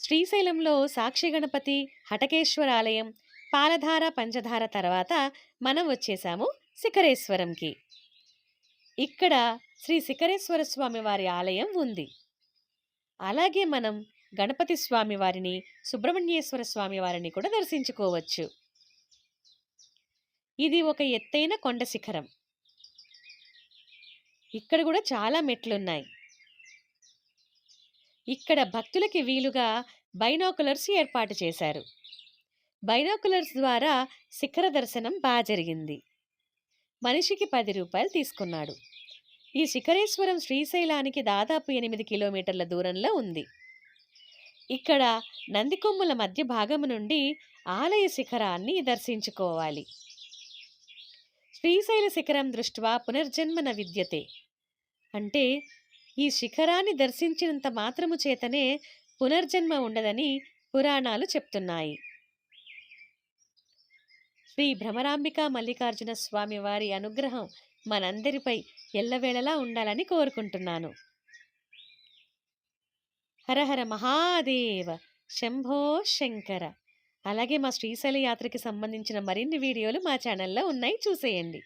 శ్రీశైలంలో సాక్షి గణపతి, హటకేశ్వర ఆలయం, పాలధార, పంచధార తర్వాత మనం వచ్చేసాము శిఖరేశ్వరంకి. ఇక్కడ శ్రీ శిఖరేశ్వర స్వామి వారి ఆలయం ఉంది. అలాగే మనం గణపతి స్వామి వారిని, సుబ్రహ్మణ్యేశ్వర స్వామి వారిని కూడా దర్శించుకోవచ్చు. ఇది ఒక ఎత్తైన కొండ శిఖరం. ఇక్కడ కూడా చాలా మెట్లున్నాయి. ఇక్కడ భక్తులకి వీలుగా బైనాకులర్స్ ఏర్పాటు చేశారు. బైనాకులర్స్ ద్వారా శిఖర దర్శనం బాగా జరిగింది. మనిషికి రూ. 10 తీసుకున్నాడు. ఈ శిఖరేశ్వరం శ్రీశైలానికి దాదాపు 8 కిలోమీటర్ల దూరంలో ఉంది. ఇక్కడ నందికొమ్ముల మధ్య భాగము నుండి ఆలయ శిఖరాన్ని దర్శించుకోవాలి. శ్రీశైల శిఖరం దృష్ట్వా పునర్జన్మ న విద్యతే. అంటే ఈ శిఖరాన్ని దర్శించినంత మాత్రము చేతనే పునర్జన్మ ఉండదని పురాణాలు చెప్తున్నాయి. శ్రీ భ్రమరాంబికా మల్లికార్జున స్వామి వారి అనుగ్రహం మనందరిపై ఎల్లవేళలా ఉండాలని కోరుకుంటున్నాను. హరహర మహాదేవ, శంభో శంకర. అలాగే మా శ్రీశైల యాత్రకి సంబంధించిన మరిన్ని వీడియోలు మా ఛానల్లో ఉన్నాయి, చూసేయండి.